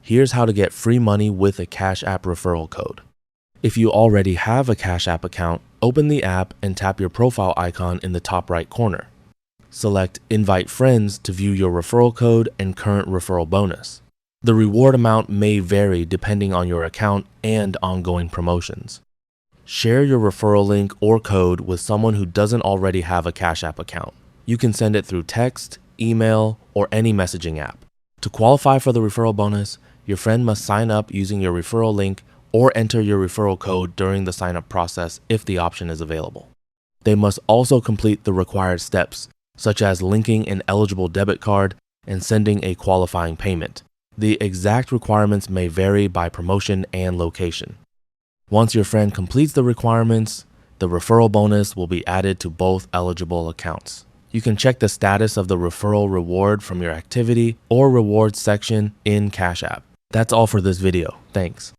Here's how to get free money with a Cash App referral code. If you already have a Cash App account, open the app and tap your profile icon in the top right corner. Select Invite Friends to view your referral code and current referral bonus. The reward amount may vary depending on your account and ongoing promotions. Share your referral link or code with someone who doesn't already have a Cash App account. You can send it through text, email, or any messaging app. To qualify for the referral bonus, your friend must sign up using your referral link or enter your referral code during the sign-up process if the option is available. They must also complete the required steps, such as linking an eligible debit card and sending a qualifying payment. The exact requirements may vary by promotion and location. Once your friend completes the requirements, the referral bonus will be added to both eligible accounts. You can check the status of the referral reward from your activity or rewards section in Cash App. That's all for this video. Thanks.